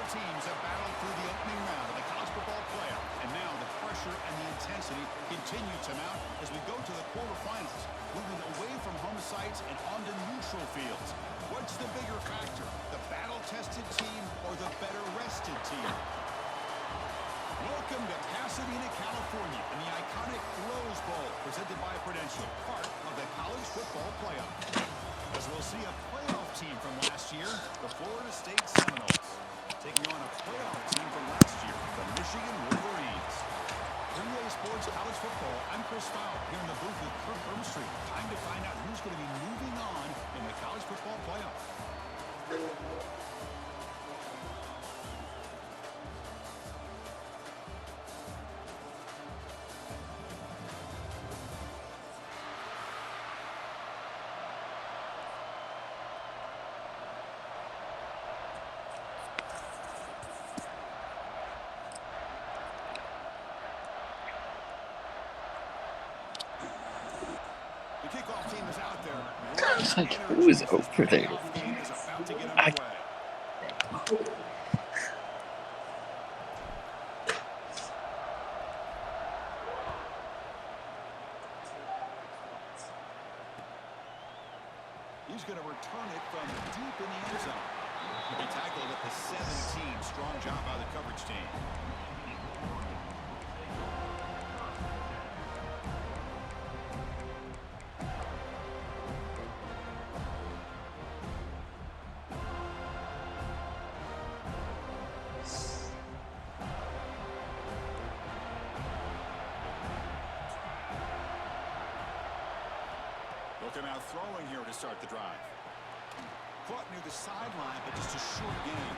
teams have battled through the opening round of the college football playoff, and now the pressure and the intensity continue to mount as we go to the quarterfinals, moving away from home sites and onto neutral fields. What's the bigger factor, the battle-tested team or the better-rested team? Welcome to Pasadena, California, in the iconic Rose Bowl, presented by Prudential, part of the college football playoff. As we'll see a playoff team from last year, the Florida State Seminoles, taking on a playoff team from last year, the Michigan Wolverines. 3A Sports College Football, I'm Chris Fowler, here in the booth with Kirk Hermstreet. Time to find out who's going to be moving on in the college football playoff. Kickoff team is out there. It's like, who is over there? He's going to return it from deep in the end zone. He tackled at the 17. Strong job by the coverage team. Looking out throwing here to start the drive. Caught near the sideline, but just a short gain.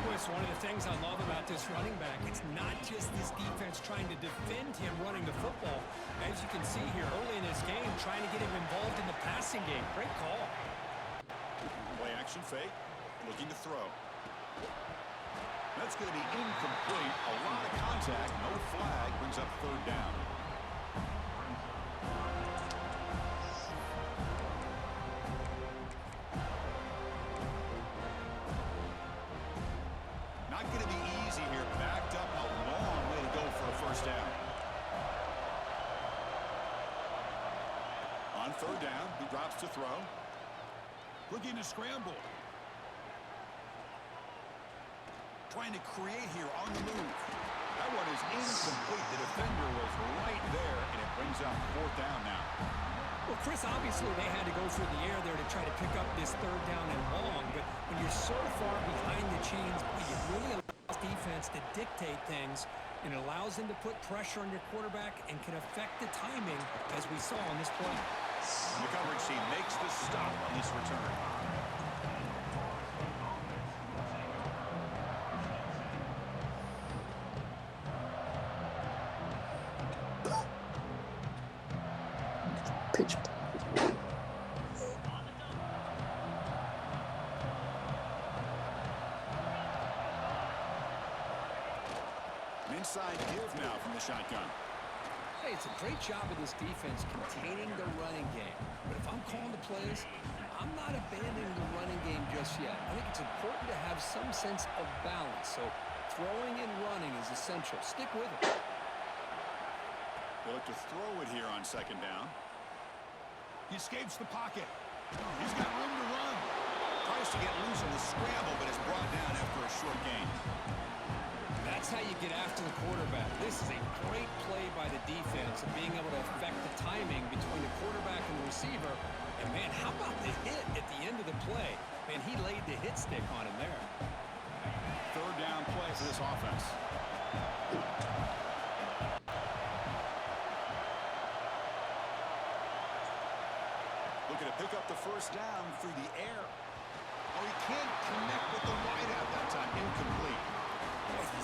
Well, it's one of the things I love about this running back. It's not just this defense trying to defend him running the football. As you can see here early in this game, trying to get him involved in the passing game. Great call. Play action fake. Looking to throw. That's going to be incomplete. A lot of contact. No flag. Brings up third down. Not going to be easy here. Backed up a long way to go for a first down. On third down, he drops to throw. Looking to scramble. Trying to create here on the move. That one is incomplete. The defender was right there, and it brings up fourth down now. Well, Chris, obviously they had to go through the air there to try to pick up this third down and long, but when you're so far behind the chains, it really allows defense to dictate things, and it allows them to put pressure on your quarterback and can affect the timing, as we saw on this play. And the coverage team makes the stop on this return. Pitch. An inside give now from the shotgun. Hey, it's a great job of this defense containing the running game. But if I'm calling the plays, I'm not abandoning the running game just yet. I think it's important to have some sense of balance. So throwing and running is essential. Stick with it. They look to throw it here on second down. He escapes the pocket. He's got room to run. Tries to get loose on the scramble, but is brought down after a short gain. That's how you get after the quarterback. This is a great play by the defense and being able to affect the timing between the quarterback and the receiver. And, man, how about the hit at the end of the play? Man, he laid the hit stick on him there. Third down play for this offense. Looking to pick up the first down through the air. Oh, he can't connect with the wideout that time. Incomplete.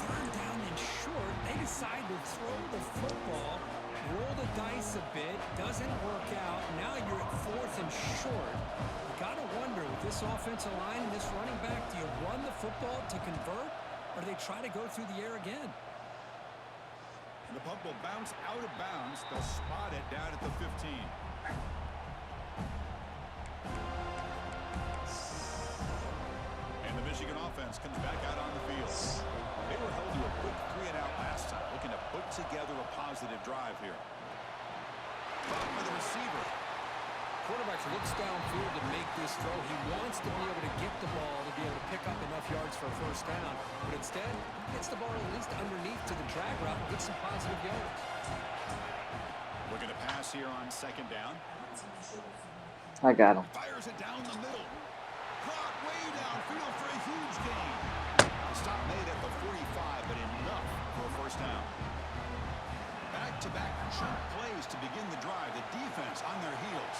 Third down and short. They decide to throw the football, roll the dice a bit, doesn't work out. Now you're at fourth and short. You got to wonder, with this offensive line and this running back, do you run the football to convert, or do they try to go through the air again? And the puck will bounce out of bounds. They'll spot it down at the 15. And the Michigan offense offense comes back out on the field. They were held to a quick 3-and-out last time, looking to put together a positive drive here. Caught by the receiver. Quarterback looks downfield to make this throw. He wants to be able to get the ball to be able to pick up enough yards for a first down. But instead, gets the ball at least underneath to the drag route and gets some positive yards. Looking to pass here on second down. I got him. Fires it down the middle. Caught way downfield for a huge gain. The stop made at the 45, but enough for a first down. Back-to-back chunk plays to begin the drive. The defense on their heels.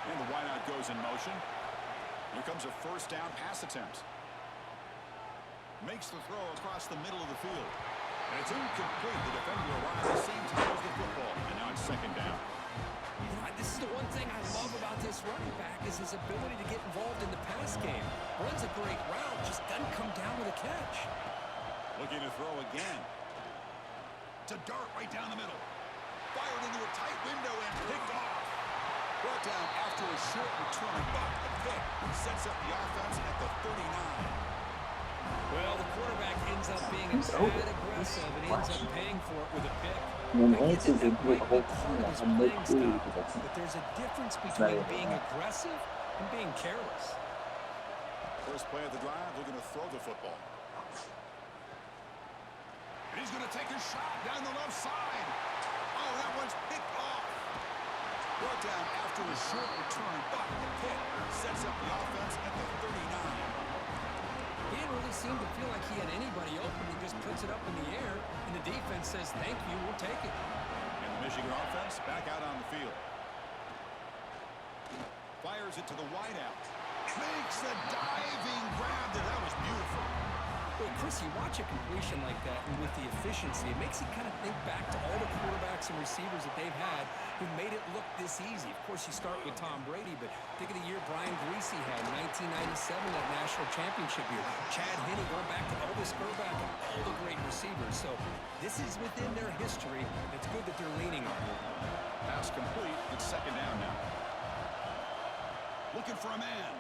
And the wideout goes in motion. Here comes a first down pass attempt. Makes the throw across the middle of the field. And it's incomplete. The defender arrives at the same time as the football. And now it's second down. You know, this is the one thing I love about this running back is his ability to get involved in the pass game. Runs a great route, just doesn't come down with a catch. Looking to throw again. To dart right down the middle. Fired into a tight window and picked off. Brought down after a short return, but the pick sets up the offense at the 39. Well, the quarterback ends up being a tad aggressive and ends up paying for it with a pick. When I get Lance that is that a might be whole part of his I'm no playing clue style, because but there's a difference between being aggressive and being careless. First play of the drive, looking to throw the football. And he's going to take a shot down the left side. Oh, that one's picked off. Brought down after a short return, but the pick sets up the offense at the 39. He didn't really seem to feel like he had anybody open. He just puts it up in the air, and the defense says, thank you, we'll take it. And the Michigan offense back out on the field. Fires it to the wideout. Makes the diving grab there. That was beautiful. Well, Chris, you watch a completion like that, and with the efficiency, it makes you kind of think back to all the quarterbacks and receivers that they've had who made it look this easy. Of course, you start with Tom Brady, but think of the year Brian Greasy had in 1997, that national championship year. Chad Henne going back to Elvis Grbac and all the great receivers. So this is within their history. It's good that they're leaning on it. Pass complete. It's second down now. Looking for a man.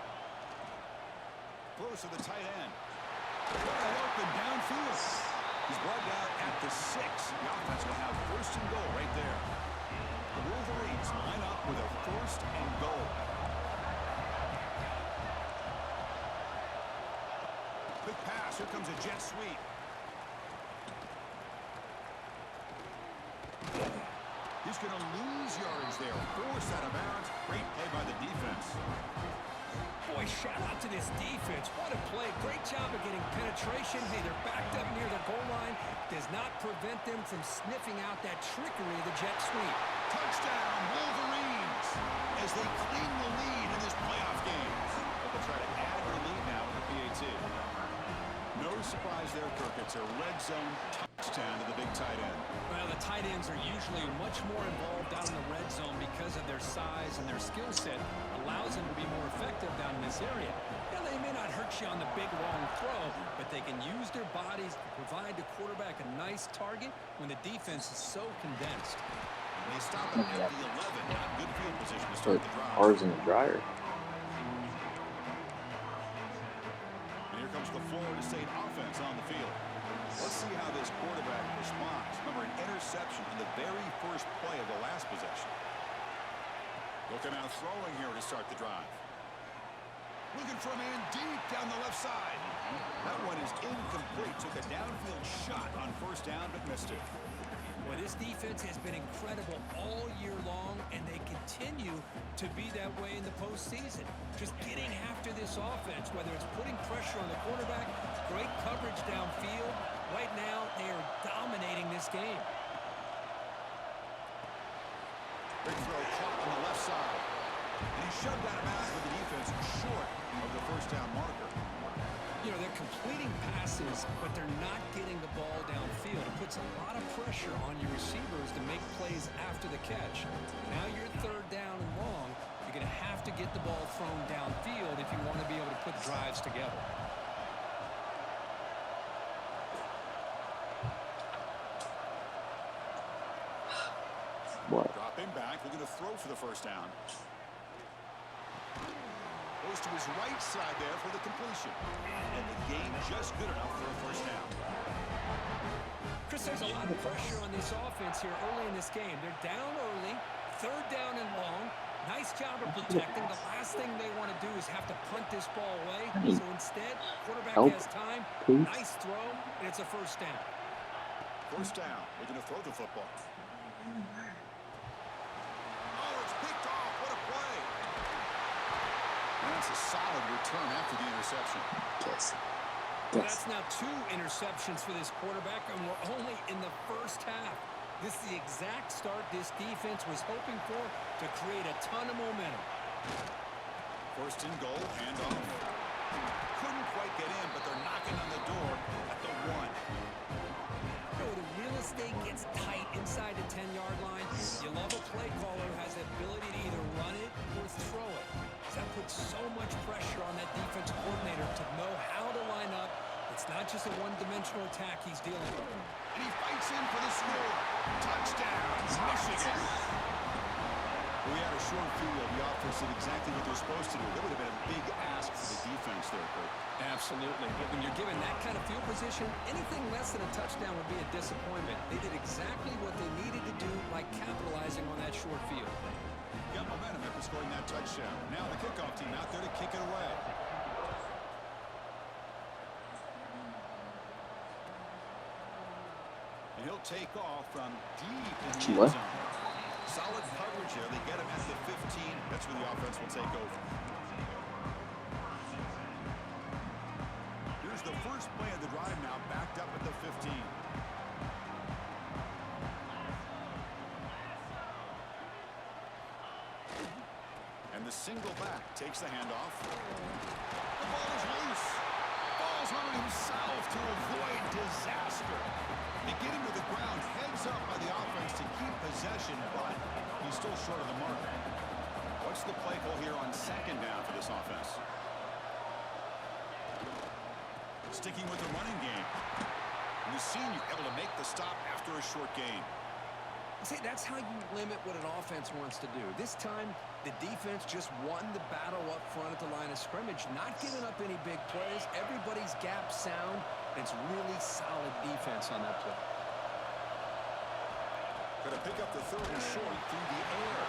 Throws to the tight end. Wide open downfield. He's brought down at the 6. The offense will have first and goal right there. The Wolverines line up with a first and goal. Quick pass. Here comes a jet sweep. He's going to lose yards there. Forced out of bounds. Great play by the defense. Boy, shout out to this defense. What a play. Great job of getting penetration. Hey, they're backed up near the goal line. Does not prevent them from sniffing out that trickery of the jet sweep. Touchdown, Wolverines, as they claim the lead in this playoff game. But they'll try to add their lead now with the PAT. No surprise there, Kirk. It's a red zone touchdown to the big tight end. Well, the tight ends are usually much more involved out in the red zone because of their size and their skill set. Allows them to be more effective down in this area. Yeah, they may not hurt you on the big, long throw, but they can use their bodies to provide the quarterback a nice target when the defense is so condensed. And they stop it at the 11. Not good field position to start Put the drive. ours in the dryer. And here comes the Florida State offense on the field. Let's see how this quarterback responds. Remember, an interception in the very first play of the last possession. Looking out throwing here to start the drive. Looking for a man deep down the left side. That one is incomplete. Took a downfield shot on first down, but missed it. Well, this defense has been incredible all year long, and they continue to be that way in the postseason. Just getting after this offense, whether it's putting pressure on the quarterback, great coverage downfield. Right now, they are dominating this game. Big throw caught on the left side. And he shoved out of bounds with the defense short of the first down marker. You know, they're completing passes, but they're not getting the ball downfield. It puts a lot of pressure on your receivers to make plays after the catch. Now you're third down and long. You're going to have to get the ball thrown downfield if you want to be able to put drives together. What? Dropping back, looking to throw for the first down. Goes to his right side there for the completion. And the just good enough for a first down. Chris, there's a lot of pressure on this offense here early in this game. They're down early, third down and long. Nice job of protecting. The last thing they want to do is have to punt this ball away. So instead, quarterback has time. Nice throw, and it's a first down. First down. We're going to throw the football. Oh, it's picked off. What a play. And that's a solid return after the interception. Yes. Well, that's now 2 interceptions for this quarterback, and we're only in the first half. This is the exact start this defense was hoping for to create a ton of momentum. First and goal, handoff. Couldn't quite get in, but they're knocking on the door at the 1. The real estate gets tight inside the 10-yard line. You love a play caller who has the ability to either run it or throw it. That puts so much pressure on that defensive coordinator to know how to line up. It's not just a one-dimensional attack he's dealing with. And he fights in for the score. Touchdown, Michigan. We had a short field. The offense did exactly what they're supposed to do. That would have been a big ask for the defense there, Kurt. Absolutely. But when you're given that kind of field position, anything less than a touchdown would be a disappointment. They did exactly what they needed to do by capitalizing on that short field. Got momentum after scoring that touchdown. Now the kickoff team out there to kick it away. And he'll take off from deep in the end zone. Solid coverage here. They get him at the 15. That's where the offense will take over. Here's the first play of the drive now, backed up at the 15. And the single back takes the handoff. The ball is loose. Falls on himself to avoid disaster. They get him to the ground, heads up by the offense to keep possession, but he's still short of the mark. What's the play call here on second down for this offense? Sticking with the running game. And the senior able to make the stop after a short gain. See, that's how you limit what an offense wants to do. This time, the defense just won the battle up front at the line of scrimmage, not giving up any big plays. Everybody's gap sound. It's really solid defense on that play. Going to pick up the third and short through the air.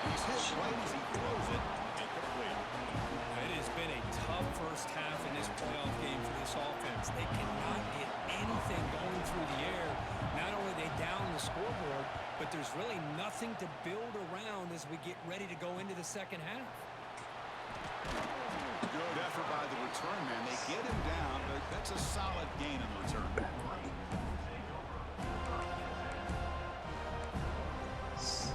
He's hit right as he throws it. Incomplete. It has been a tough first half in this playoff game for this offense. They cannot get anything going through the air. Not only are they down the scoreboard, but there's really nothing to build around as we get ready to go into the second half. Good effort by the return man. They get him down, but that's a solid gain in return. So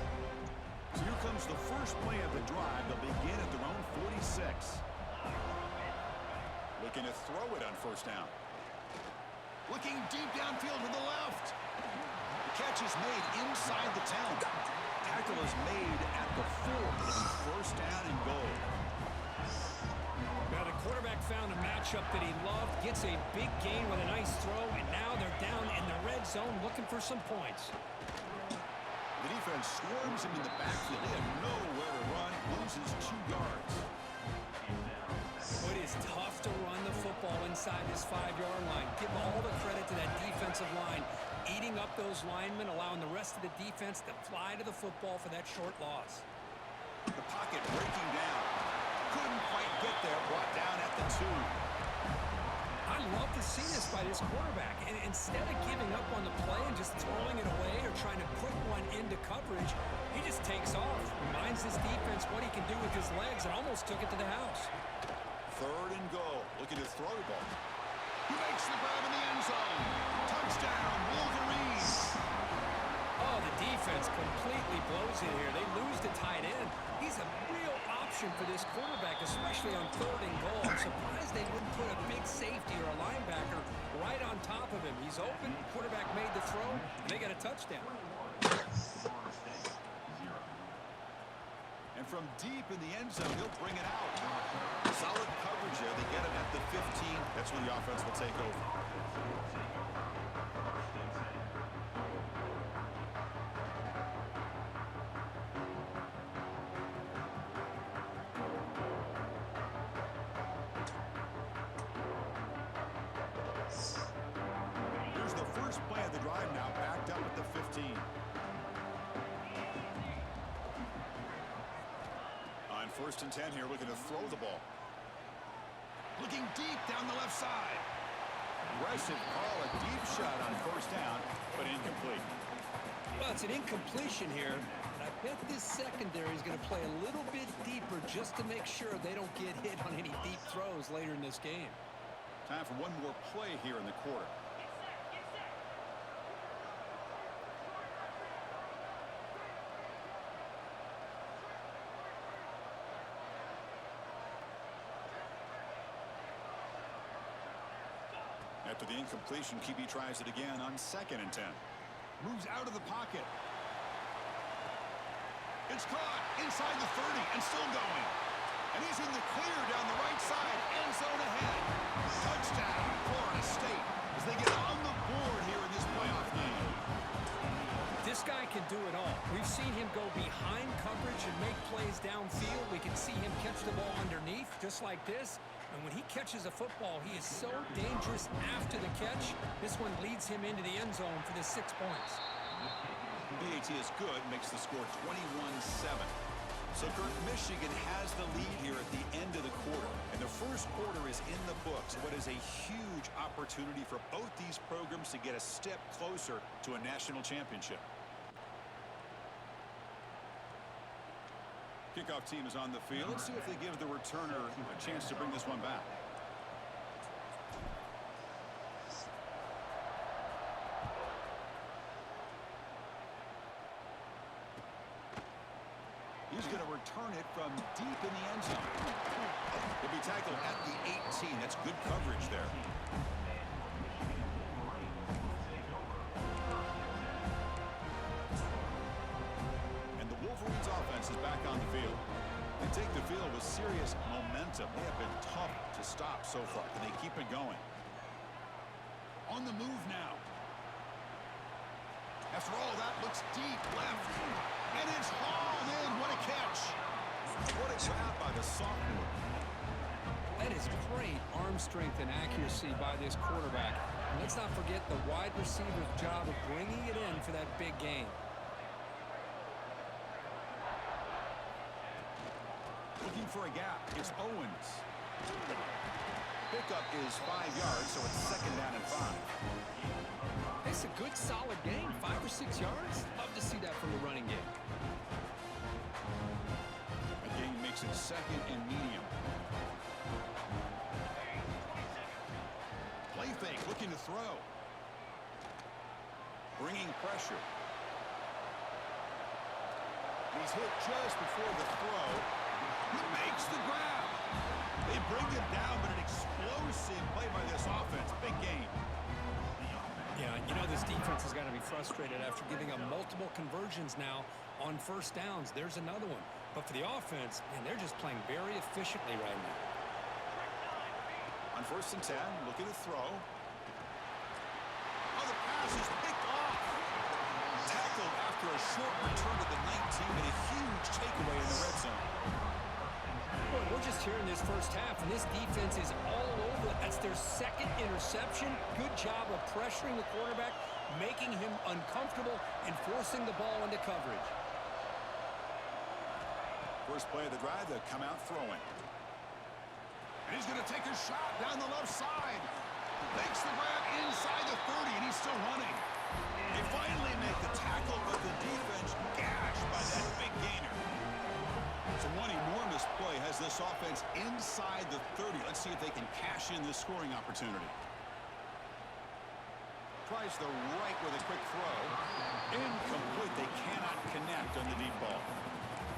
here comes the first play of the drive. They'll begin at their own 46. Looking to throw it on first down. Looking deep downfield to the left. The catch is made inside the 10. Tackle is made at the 4. It'll be first down and goal. Now the quarterback found a matchup that he loved, gets a big gain with a nice throw, and now they're down in the red zone looking for some points. The defense swarms him in the backfield. They have nowhere to run. Loses 2 yards. It is tough to run the football inside this 5-yard line. Give all the credit to that defensive line, eating up those linemen, allowing the rest of the defense to fly to the football for that short loss. The pocket breaking down. Couldn't quite get there. Brought down at the 2. I love to see this by this quarterback. And instead of giving up on the play and just throwing it away or trying to put one into coverage, he just takes off. Reminds this defense what he can do with his legs and almost took it to the house. Third and goal. Looking to throw the ball. He makes the grab in the end zone. Touchdown, Wolverines. Oh, the defense completely blows it here. They lose the tight end. He's a real option for this quarterback, especially on third and goal. I'm surprised they wouldn't put a big safety or a linebacker right on top of him. He's open. Quarterback made the throw, and they got a touchdown. And from deep in the end zone, he'll bring it out. Solid coverage there. They get him at the 15. That's where the offense will take over. First and 10 here, looking to throw the ball. Looking deep down the left side. Aggressive call, a deep shot on first down, but incomplete. Well, it's an incompletion here, but I bet this secondary is going to play a little bit deeper just to make sure they don't get hit on any deep throws later in this game. Time for one more play here in the quarter. After the incompletion, QB tries it again on 2nd and 10. Moves out of the pocket. It's caught inside the 30 and still going. And he's in the clear down the right side. End zone ahead. Touchdown, Florida State, as they get on the board here in this playoff game. This guy can do it all. We've seen him go behind coverage and make plays downfield. We can see him catch the ball underneath, just like this. And when he catches a football, he is so dangerous after the catch. This one leads him into the end zone for the 6 points. BAT is good, makes the score 21-7. So, Kurt, Michigan has the lead here at the end of the quarter. And the first quarter is in the books. What is a huge opportunity for both these programs to get a step closer to a national championship. Kickoff team is on the field. Let's see if they give the returner a chance to bring this one back. He's going to return it from deep in the end zone. He'll be tackled at the 18. That's good coverage there. Wolverines offense is back on the field. They take the field with serious momentum. They have been tough to stop so far, and they keep it going. On the move now. After all that, looks deep left. And it's hauled in. What a catch. What a grab by the sophomore. That is great arm strength and accuracy by this quarterback. And let's not forget the wide receiver's job of bringing it in for that big game. Looking for a gap. It's Owens. Pickup is 5 yards, so it's 2nd down and 5. It's a good, solid game. 5 or 6 yards. Love to see that from the running game. The game makes it 2nd and medium. Play fake, looking to throw. Bringing pressure. He's hit just before the throw. He makes the grab. They bring him down, but an explosive play by this offense. Big game. Yeah, you know this defense has got to be frustrated after giving up multiple conversions now on first downs. There's another one. But for the offense, man, they're just playing very efficiently right now. On 1st and 10, looking to throw. Oh, the pass is picked off. Tackled after a short return to the 19, and a huge takeaway in the red zone. Boy, we're just here in this first half, and this defense is all over it. That's their 2nd interception. Good job of pressuring the quarterback, making him uncomfortable, and forcing the ball into coverage. First play of the drive, they'll come out throwing. And he's going to take a shot down the left side. Makes the grab inside the 30, and he's still running. They finally make the tackle, but the defense gashed by that big gainer. So one enormous play has this offense inside the 30. Let's see if they can cash in this scoring opportunity. Tries the right with a quick throw. Incomplete. They cannot connect on the deep ball.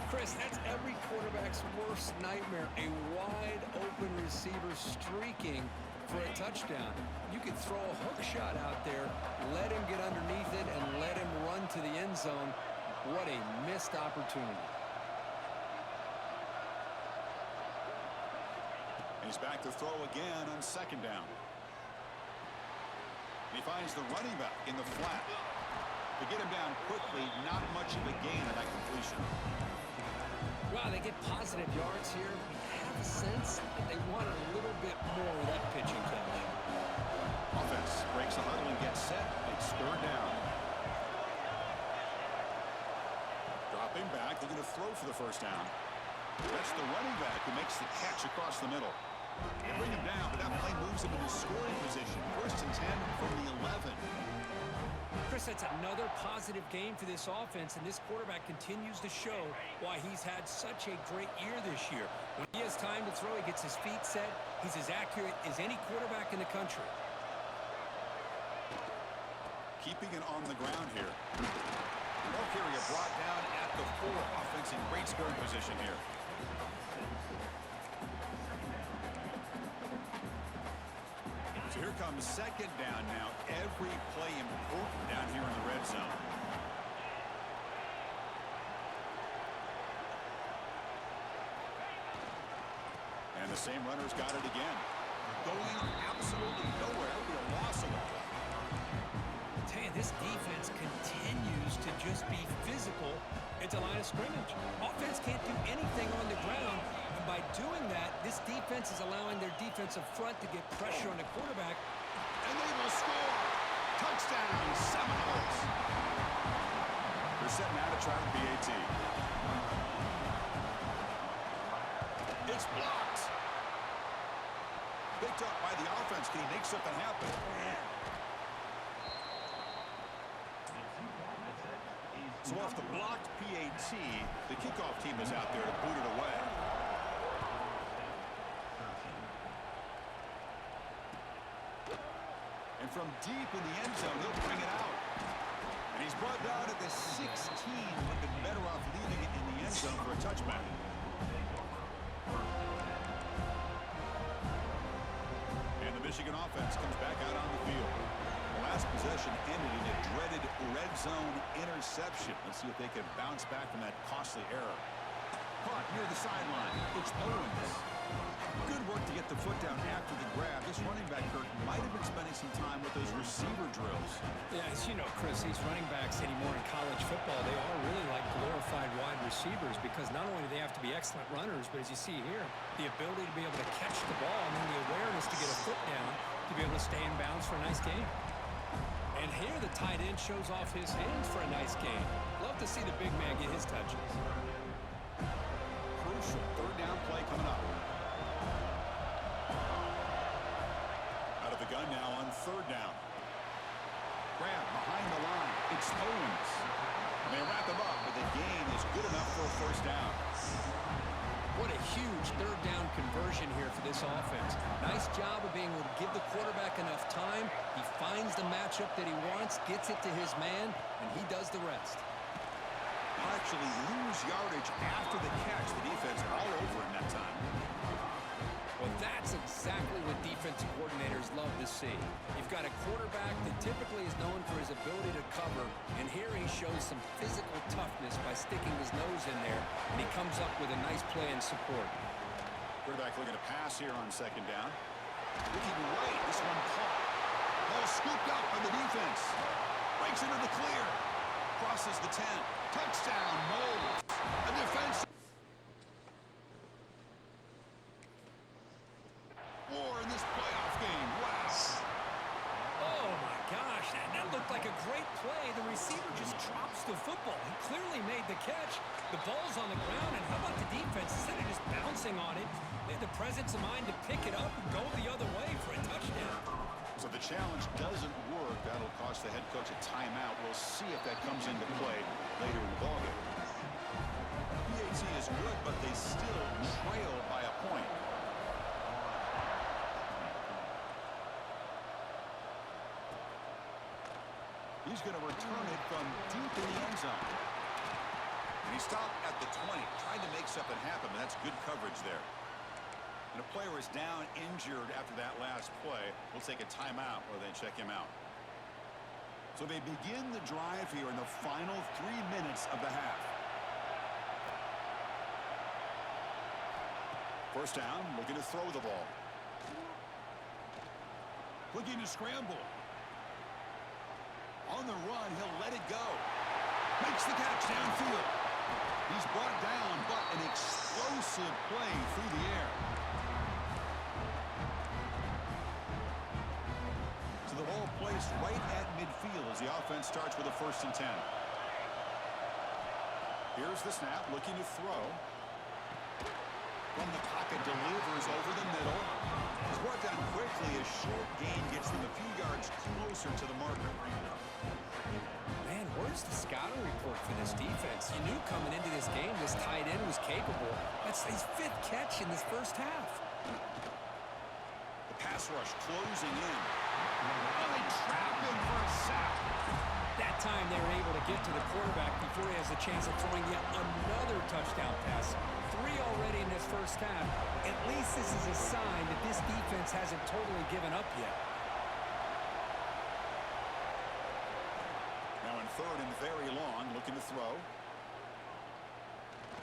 Chris, that's every quarterback's worst nightmare. A wide open receiver streaking for a touchdown. You could throw a hook shot out there, let him get underneath it, and let him run to the end zone. What a missed opportunity. He's back to throw again on 2nd down. He finds the running back in the flat. To get him down quickly, not much of a gain on that completion. Wow, they get positive yards here. I have a sense that they wanted a little bit more of that pitching catch. Offense breaks the huddle and gets set. It's 3rd down. Dropping back, they're going to throw for the first down. That's the running back who makes the catch across the middle. They bring him down, but that play moves him into scoring position. 1st and 10 from the 11. Chris, that's another positive game for this offense, and this quarterback continues to show why he's had such a great year this year. When he has time to throw, he gets his feet set. He's as accurate as any quarterback in the country. Keeping it on the ground here. Ball carrier brought down at the 4. Offense in great scoring position here. So here comes 2nd down now. Every play important down here in the red zone. And the same runner's got it again. Going absolutely nowhere. It'll be a loss of the play. Tell you, this defense continues to just be physical at the line of scrimmage. Offense can't do anything on the ground, and by doing that, this defense is allowing their defensive front to get pressure on the quarterback. And they will score. Touchdown, Seminoles. They're set now to try the PAT. It's blocked. Picked up by the offense. Can he make something happen? So off the blocked PAT, the kickoff team is out there to boot it away. And from deep in the end zone, they'll bring it out. And he's brought down at the 16. Would have been better off leaving it in the end zone for a touchback. And the Michigan offense comes back out on the field. The last possession ended in a dreaded red zone interception. Let's see if they can bounce back from that costly error. Caught near the sideline. It's Owens. Good work to get the foot down after the grab. This running back, Kirk, might have been spending some time with those receiver drills. Yeah, as you know, Chris, these running backs anymore in college football, they are really like glorified wide receivers because not only do they have to be excellent runners, but as you see here, the ability to be able to catch the ball and then the awareness to get a foot down to be able to stay in bounds for a nice game. And here the tight end shows off his hands for a nice game. Love to see the big man get his touches. Crucial 3rd down play coming up. Out of the gun now on 3rd down. Grab behind the line. It's Owens. And they wrap him up, but the gain is good enough for a 1st down. What a huge 3rd down conversion here for this offense. Nice job of being able to give the quarterback enough time. He finds the matchup that he wants, gets it to his man, and he does the rest. He'll actually lose yardage after the catch. The defense all over him that time. Well, that's exactly what defensive coordinators love to see. You've got a quarterback that typically is known for his ability to cover, and here he shows some physical toughness by sticking his nose in there, and he comes up with a nice play and support. Quarterback looking to pass here on 2nd down. Looking right, this one caught. Ball scooped up by the defense. Breaks into the clear. Crosses the 10. Touchdown, Moles. A defense. More in this playoff game. Wow. Oh, my gosh. That looked like a great play. The receiver just drops the football. He clearly made the catch. The ball's on the ground, and how about the defense? Instead of just bouncing on it, they had the presence of mind to pick it up and go the other way for a touchdown. So the challenge doesn't work. That'll cost the head coach a timeout. We'll see if that comes into play later in the ballgame. PAT is good, but they still trail by a point. He's going to return it from deep in the end zone. And he stopped at the 20, trying to make something happen, but that's good coverage there. And a player is down injured after that last play. We'll take a timeout or they check him out. So they begin the drive here in the final 3 minutes of the half. 1st down, looking to throw the ball. Looking to scramble. On the run, he'll let it go. Makes the catch downfield. He's brought down, but an explosive play through the air. So the ball placed right at midfield as the offense starts with a 1st and 10. Here's the snap, looking to throw. From the pocket, delivers over the middle. He's brought down quickly. A short gain gets them a few yards closer to the marker. Man, where's the scouting report for this defense? You knew coming into this game this tight end was capable. That's his 5th catch in this first half. The pass rush closing in. Oh, they trap him for a sack. That time they were able to get to the quarterback before he has a chance of throwing yet another touchdown pass. 3 already in this first half. At least this is a sign that this defense hasn't totally given up yet. Now in 3rd and very long, looking to throw.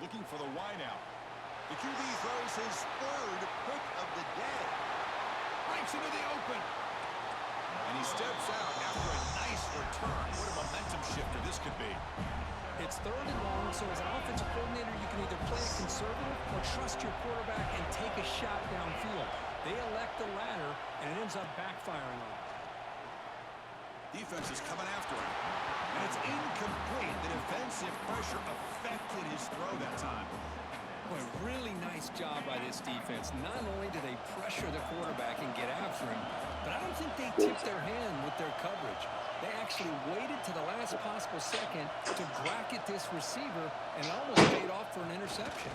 Looking for the wideout. The QB throws his 3rd pick of the day. Breaks into the open. And he steps out after a nice return. What a momentum shifter this could be. It's 3rd and long, so as an offensive coordinator, you can either play it conservative or trust your quarterback and take a shot downfield. They elect the latter, and it ends up backfiring on them. Defense is coming after him. And it's incomplete. The defensive pressure affected his throw that time. Boy, really nice job by this defense. Not only do they pressure the quarterback and get after him, but I don't think they tipped their hand with their coverage. They actually waited to the last possible second to bracket this receiver, and it almost paid off for an interception.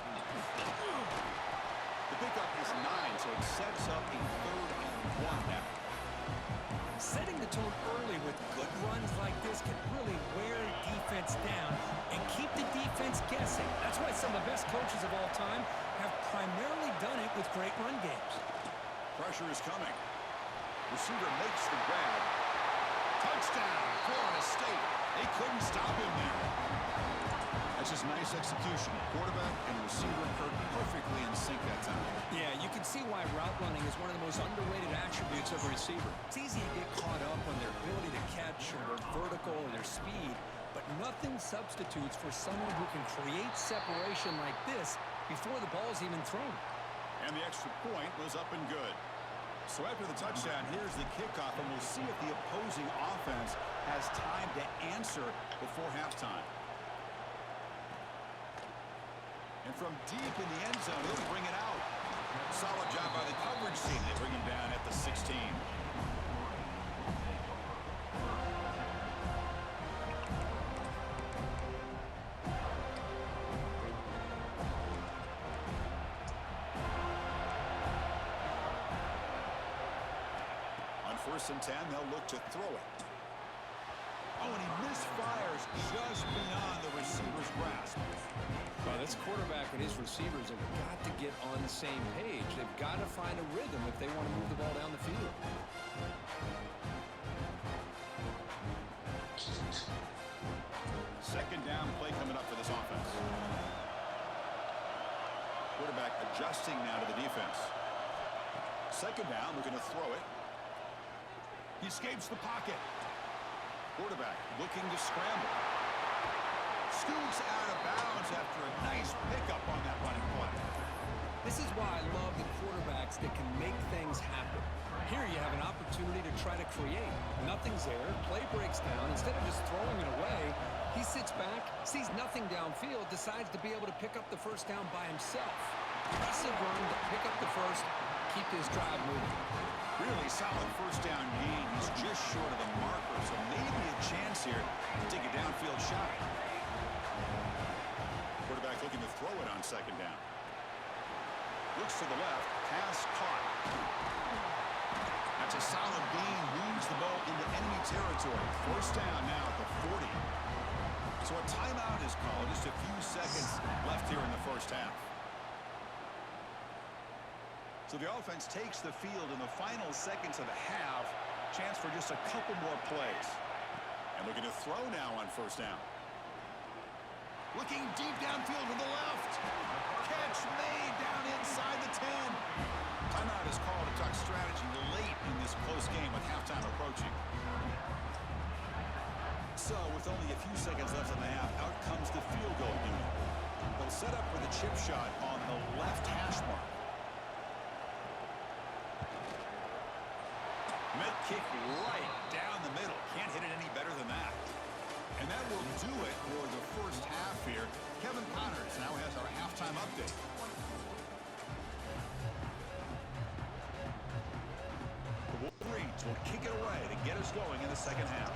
The pickup is 9, so it sets up a 3rd and 1 now. Setting the tone early with good runs like this can really wear defense down and keep the defense guessing. That's why some of the best coaches of all time have primarily done it with great run games. Pressure is coming. Receiver makes the grab. Touchdown, Florida State. They couldn't stop him there. That's just nice execution. Quarterback and receiver occurred perfectly in sync that time. Yeah, you can see why route running is one of the most underrated attributes of a receiver. It's easy to get caught up on their ability to catch or their vertical or their speed, but nothing substitutes for someone who can create separation like this before the ball is even thrown. And the extra point was up and good. So after the touchdown, here's the kickoff, and we'll see if the opposing offense has time to answer before halftime. And from deep in the end zone, he'll bring it out. Solid job by the coverage team. They bring him down at the 16. On 1st and 10, they'll look to throw it. Oh, and he misfires just beyond the receiver's grasp. Well, this quarterback and his receivers have got to get on the same page. They've got to find a rhythm if they want to move the ball down the field. Second down play coming up for this offense. Quarterback adjusting now to the defense. Second down, looking to throw it. He escapes the pocket. Quarterback looking to scramble. Scoots out of bounds after a nice pickup on that running play. This is why I love the quarterbacks that can make things happen. Here you have an opportunity to try to create. Nothing's there. Play breaks down. Instead of just throwing it away, he sits back, sees nothing downfield, decides to be able to pick up the first down by himself. Impressive run to pick up the first, keep this drive moving. Really solid first down gain. He's just short of the marker, so maybe a chance here to take a downfield shot. Quarterback looking to throw it on second down. Looks to the left, pass caught. That's a solid gain, moves the ball into enemy territory. First down now at the 40. So a timeout is called, just a few seconds left here in the first half. So the offense takes the field in the final seconds of the half. Chance for just a couple more plays. And looking to throw now on first down. Looking deep downfield to the left. Catch made down inside the 10. Timeout is called to talk strategy late in this close game with halftime approaching. So with only a few seconds left in the half, out comes the field goal unit. They'll set up for the chip shot on the left hash mark. Mid kick right down the middle. Can't hit it any better than that. And that will do it for the first half here. Kevin Connors now has our halftime update. The Wolverines will kick it away to get us going in the second half.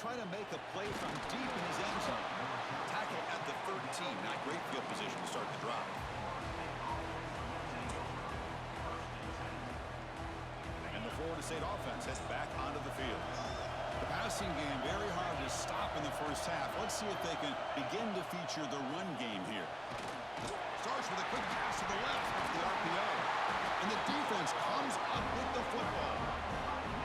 Trying to make a play from deep in his end zone. Tackle at the 13. Not great field position to start the drive. And the Florida State offense heads back onto the field. The passing game very hard to stop in the first half. Let's see if they can begin to feature the run game here. Starts with a quick pass to the left off the RPO. And the defense comes up with the football.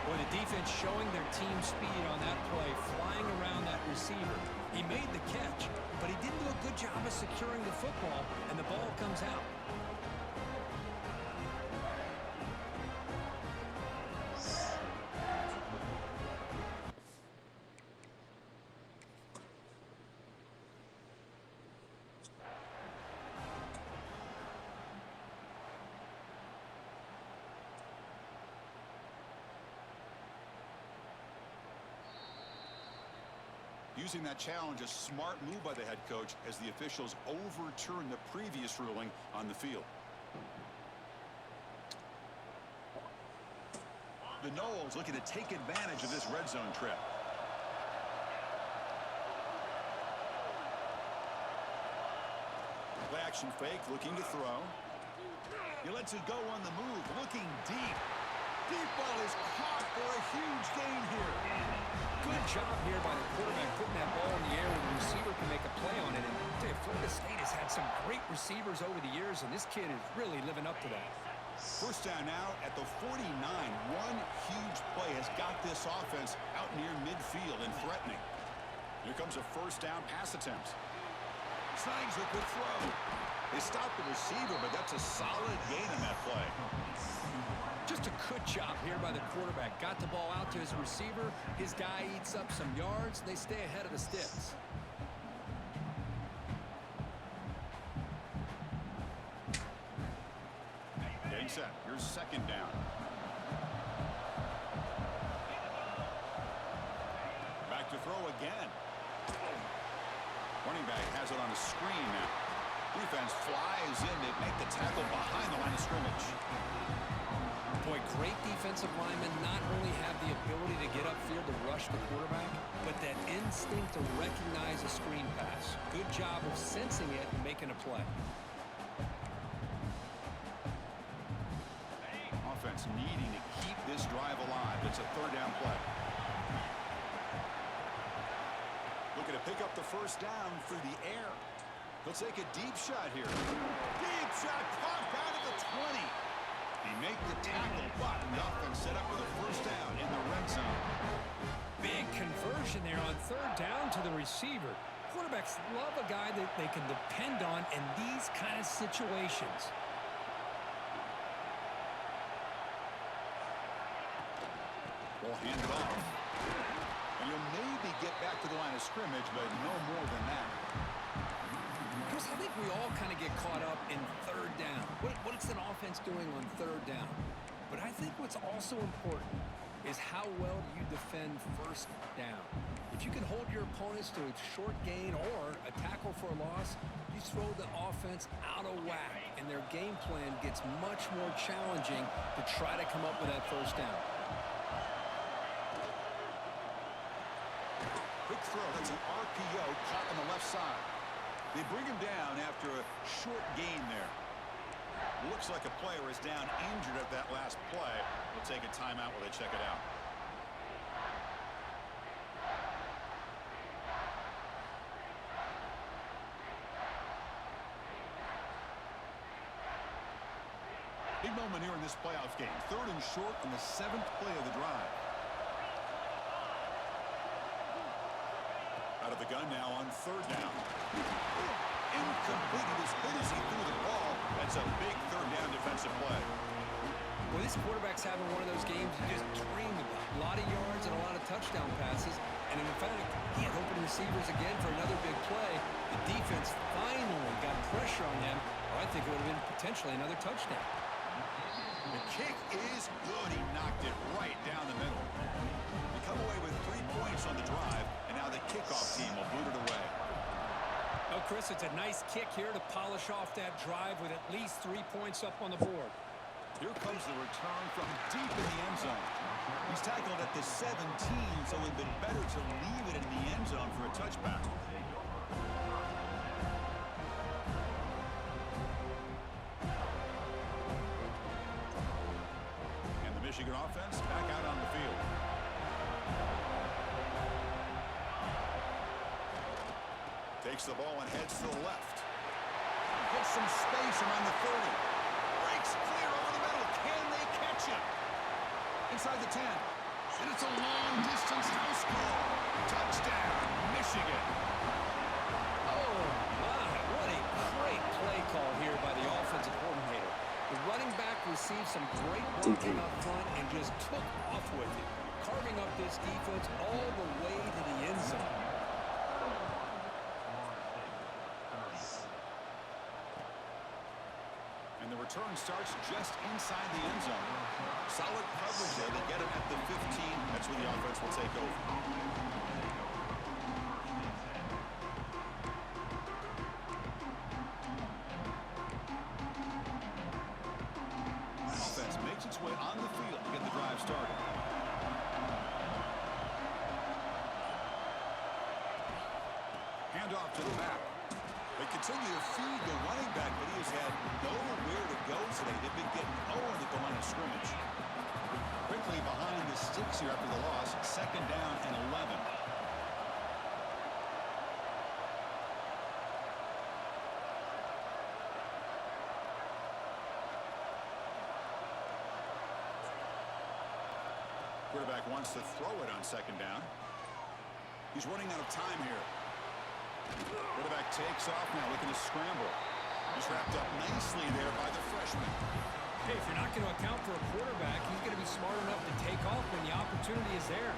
Boy, the defense showing their team speed on that play, flying around that receiver. He made the catch, but he didn't do a good job of securing the football, and the ball comes out. Using that challenge, a smart move by the head coach as the officials overturn the previous ruling on the field. The Noles looking to take advantage of this red zone trip. Play action fake, looking to throw. He lets it go on the move, looking deep. Deep ball is caught for a huge gain here. Good job here by the quarterback putting that ball in the air where the receiver can make a play on it. And Florida State has had some great receivers over the years, and this kid is really living up to that. First down now at the 49. One huge play has got this offense out near midfield and threatening. Here comes a first down pass attempt. Snags a good throw. They stopped the receiver, but that's a solid gain in that play. Just a good job here by the quarterback. Got the ball out to his receiver. His guy eats up some yards. They stay ahead of the sticks. Getting set. Here's second down. Back to throw again. Running back has it on a screen now. Defense flies in. They make the tackle behind the line of scrimmage. Boy, great defensive linemen not only have the ability to get upfield to rush the quarterback, but that instinct to recognize a screen pass. Good job of sensing it and making a play. Offense needing to keep this drive alive. It's a third down play. Looking to pick up the first down through the air. He'll take a deep shot here. Deep shot caught down at the 20. He make the tackle, but the offense set up with a first down in the red zone. Big conversion there on third down to the receiver. Quarterbacks love a guy that they can depend on in these kind of situations. Ball handed off. And you'll maybe get back to the line of scrimmage, but no more than that. Chris, I think we all kind of get caught up in third down. What's an offense doing on third down? But I think what's also important is how well you defend first down. If you can hold your opponents to a short gain or a tackle for a loss, you throw the offense out of whack, and their game plan gets much more challenging to try to come up with that first down. Quick throw. That's an RPO caught on the left side. They bring him down after a short gain there. Looks like a player is down injured at that last play. We'll take a timeout while they check it out. Big moment here in this playoff game. Third and short on the 7th play of the drive. Out of the gun now on third down. Incomplete. As good as he threw the ball, that's a big third down defensive play. Well, this quarterback's having one of those games you just dream about. A lot of yards and a lot of touchdown passes. And in fact, he had open receivers again for another big play. The defense finally got pressure on him, or I think it would have been potentially another touchdown. The kick is good. He knocked it right down the middle. They come away with 3 points on the drive, and now the kickoff team will boot it away. Well, Chris, it's a nice kick here to polish off that drive with at least 3 points up on the board. Here comes the return from deep in the end zone. He's tackled at the 17, so it would have been better to leave it in the end zone for a touchback. And the Michigan offense back out on the field. Takes the ball and heads to the left. Gets some space around the 30. Breaks clear over the middle. Can they catch him? Inside the 10. And it's a long-distance house call. Touchdown, Michigan. Oh, my. What a great play call here by the offensive coordinator. The running back received some great blocking up front and just took off with it, carving up this defense all the way to the end zone. And the return starts just inside the end zone. Solid coverage there. They get him at the 15. That's where the offense will take over. Offense makes its way on the field to get the drive started. Handoff to the back. They continue to feed the running back, but he has had nowhere to go today. They've been getting Owen at the line of scrimmage. Quickly behind the sticks here after the loss. 2nd down and 11. Quarterback wants to throw it on 2nd down. He's running out of time here. Quarterback takes off now, looking to scramble. He's wrapped up nicely there by the freshman. Hey, if you're not going to account for a quarterback, he's going to be smart enough to take off when the opportunity is there.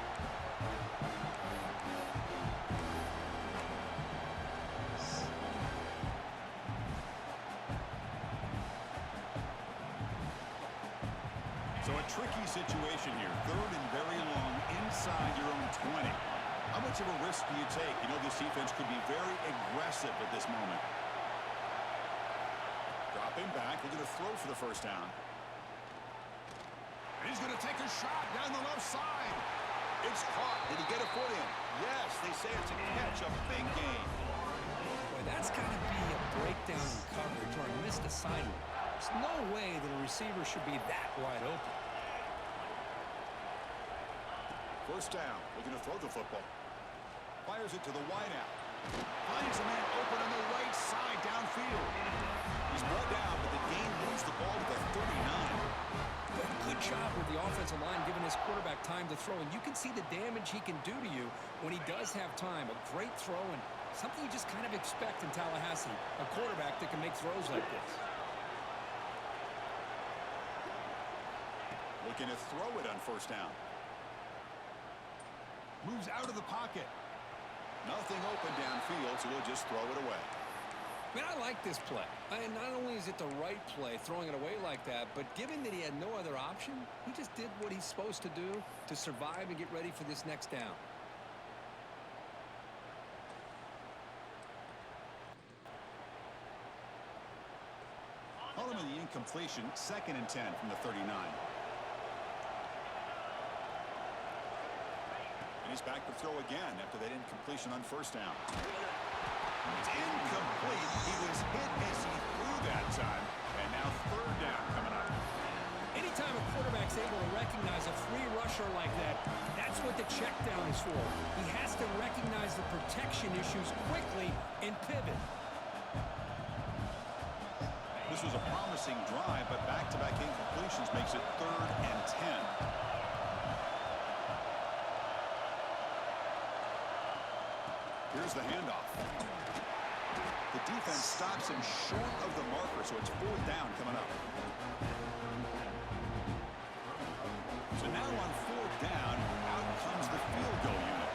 So a tricky situation here. 3rd and very long inside your own 20. How much of a risk do you take? You know this defense could be very aggressive at this moment. Dropping back, looking to throw for the 1st down. And he's going to take a shot down the left side. It's caught. Did he get a foot in? Yes, they say it's a catch, a big gain. Boy, that's got to be a breakdown in coverage or a missed assignment. There's no way that a receiver should be that wide open. 1st down, looking to throw the football. Fires it to the wideout. Finds a man open on the right side downfield. He's brought down, but the gain moves the ball to the 39. Good job with the offensive line giving his quarterback time to throw. And you can see the damage he can do to you when he does have time. A great throw and something you just kind of expect in Tallahassee. A quarterback that can make throws like this. Looking to throw it on 1st down. Moves out of the pocket. Nothing open downfield, so he'll just throw it away. Man, I like this play. And not only is it the right play, throwing it away like that, but given that he had no other option, he just did what he's supposed to do to survive and get ready for this next down. Holloman the incompletion, 2nd and 10 from the 39. And he's back to throw again after that incompletion on 1st down. It's incomplete. He was hit as he threw that time. And now 3rd down coming up. Anytime a quarterback's able to recognize a free rusher like that, that's what the check down is for. He has to recognize the protection issues quickly and pivot. This was a promising drive, but back-to-back incompletions makes it 3rd and 10. Here's the handoff. The defense stops him short of the marker, so it's 4th down coming up. So now on 4th down, out comes the field goal unit.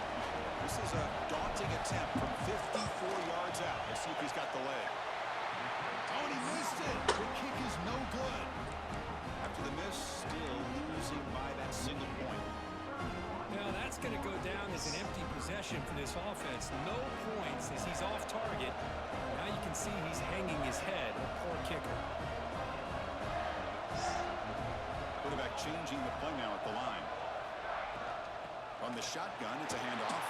go down as an empty possession for this offense. No points as he's off target. Now you can see he's hanging his head. A poor kicker. Quarterback changing the play now at the line. On the shotgun, it's a handoff.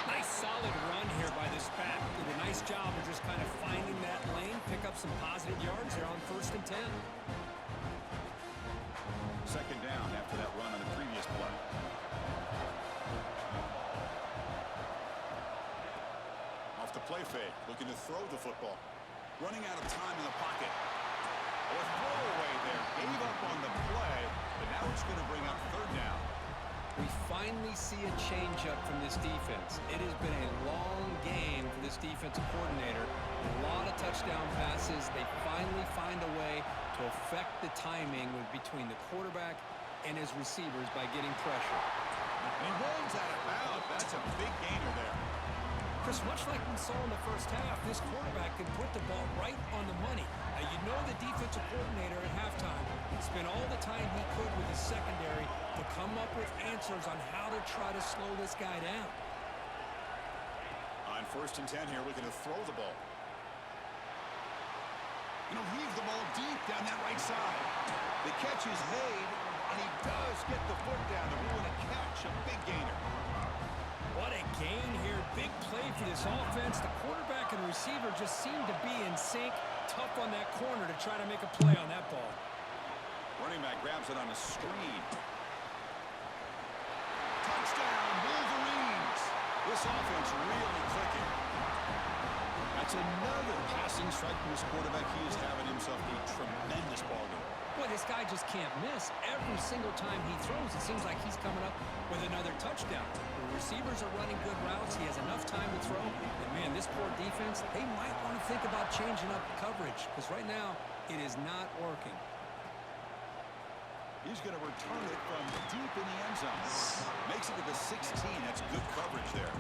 Nice solid run here by this back. Did a nice job of just kind of finding that lane, pick up some positive yards there on 1st and 10. Second down after that run on the previous play. Off the play fake, looking to throw the football. Running out of time in the pocket. A throwaway there, gave up on the play, but now it's going to bring up 3rd down. We finally see a change-up from this defense. It has been a long game for this defensive coordinator. A lot of touchdown passes. They finally find a way to affect the timing between the quarterback and his receivers by getting pressure. And he runs out of bounds. That's a big gainer there. Chris, much like we saw in the first half, this quarterback can put the ball right on the money. Now, you know the defensive coordinator at halftime spent all the time he could with his secondary to come up with answers on how to try to slow this guy down. On 1st and 10 here, looking to throw the ball. And he'll heave the ball deep down that right side. The catch is made, and he does get the foot down. The rule and a catch, a big gainer. What a gain here. Big play for this offense. The quarterback and receiver just seem to be in sync. Tough on that corner to try to make a play on that ball. Running back grabs it on a screen. Touchdown, Wolverines. This offense really clicking. That's another passing strike from this quarterback. He is having himself a tremendous ball game. Boy, this guy just can't miss. Every single time he throws, it seems like he's coming up with another touchdown. The receivers are running good routes. He has enough time to throw. And, man, this poor defense, they might want to think about changing up coverage because right now it is not working. He's going to return it from deep in the end zone. Makes it to the 16. That's good coverage there.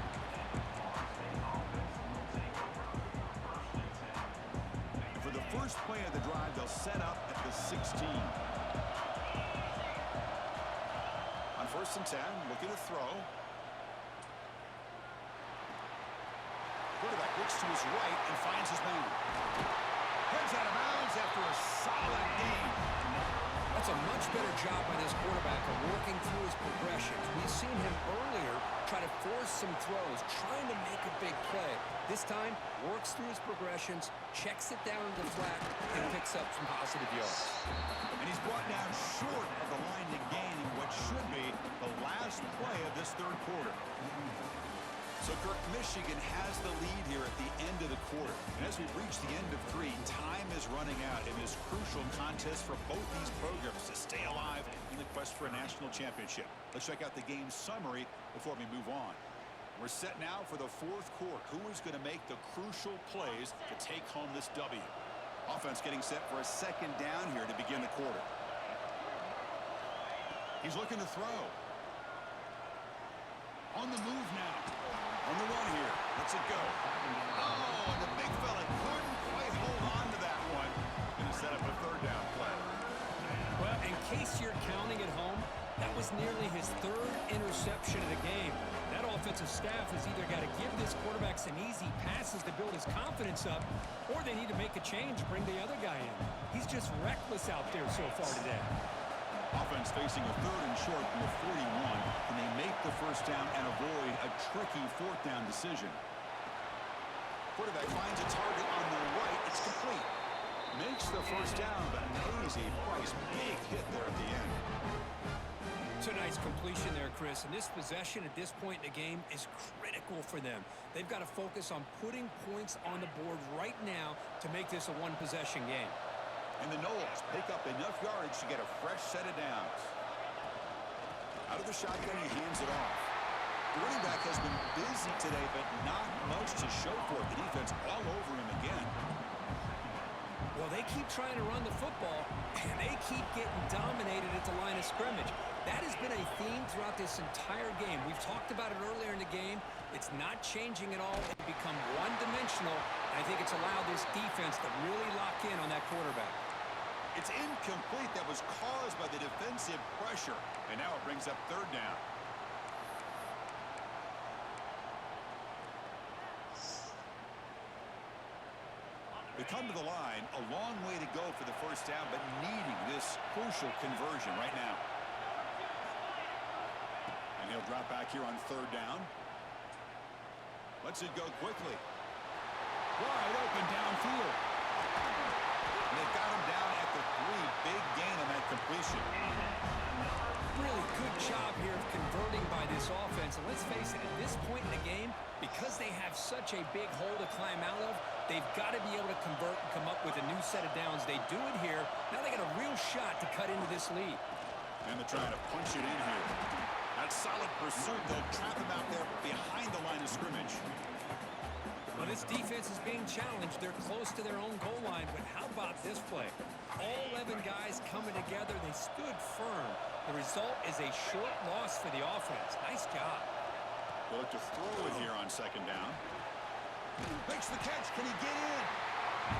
For the first play of the drive, they'll set up at the 16. On 1st and 10, looking to throw. Quarterback looks to his right and finds his man. Heads out of bounds after a solid gain. That's a much better job by this quarterback of working through his progressions. We've seen him earlier try to force some throws, trying to make a big play. This time, works through his progressions, checks it down to the flat, and picks up some positive yards. And he's brought down short of the line to gain in what should be the last play of this 3rd quarter. So, Kirk, Michigan has the lead here at the end of the quarter. And as we reach the end of 3, time is running out in this crucial contest for both these programs to stay alive in the quest for a national championship. Let's check out the game summary before we move on. We're set now for the 4th quarter. Who is going to make the crucial plays to take home this W? Offense getting set for a 2nd down here to begin the quarter. He's looking to throw. On the move now. On the run here. Let's it go. Oh, and the big fella couldn't quite hold on to that one. Going to set up a 3rd down play. Well, in case you're counting at home, that was nearly his 3rd interception of the game. That offensive staff has either got to give this quarterback some easy passes to build his confidence up, or they need to make a change, bring the other guy in. He's just reckless out there so far today. Offense facing a 3rd and short from the 41. Can they make the 1st down and avoid a tricky 4th down decision? Quarterback finds a target on the right. It's complete. Makes the 1st down, but pays a price. Big hit there at the end. It's a nice completion there, Chris. And this possession at this point in the game is critical for them. They've got to focus on putting points on the board right now to make this a 1-possession game. And the Noles pick up enough yardage to get a fresh set of downs. Out of the shotgun, he hands it off. The running back has been busy today, but not much to show for it. The defense all over him again. Well, they keep trying to run the football, and they keep getting dominated at the line of scrimmage. That has been a theme throughout this entire game. We've talked about it earlier in the game. It's not changing at all. It's become one-dimensional. I think it's allowed this defense to really lock in on that quarterback. It's incomplete. That was caused by the defensive pressure. And now it brings up 3rd down. They come to the line, a long way to go for the first down, but needing this crucial conversion right now. And he'll drop back here on third down. Lets it go quickly. Wide open downfield. And they've got him down at the 3. Big gain on that completion. Really good job here of converting by this offense. And let's face it, at this point in the game, because they have such a big hole to climb out of, they've got to be able to convert and come up with a new set of downs. They do it here. Now they got a real shot to cut into this lead. And they're trying to punch it in here. That solid pursuit, they'll trap him out there behind the line of scrimmage. Well, this defense is being challenged. They're close to their own goal line, but how about this play? All 11 guys coming together. They stood firm. The result is a short loss for the offense. Nice job. They'll look to throw it here on second down. Makes the catch. Can he get in?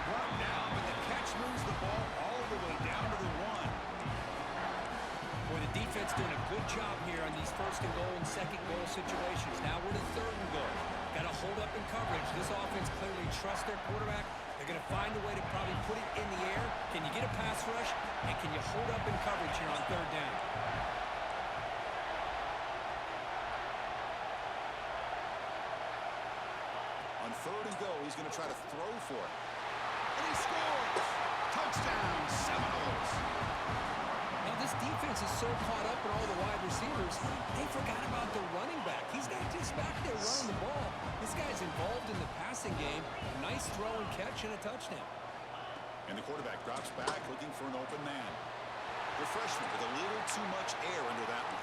Brought down, but the catch moves the ball all the way down to the 1. Boy, the defense doing a good job here on these first and goal and second goal situations. Now we're to third and goal. Got to hold up in coverage. This offense clearly trusts their quarterback. They're going to find a way to probably put it in the air. Can you get a pass rush? And can you hold up in coverage here on third down? On third and goal, he's going to try to throw for it. And he scores! Touchdown, Seminoles! Now, this defense is so caught up in all the wide receivers, they forgot about the running back. He's not just back there running the ball. This guy's involved in the passing game. A nice throw and catch and a touchdown. And the quarterback drops back looking for an open man. The freshman with a little too much air under that one.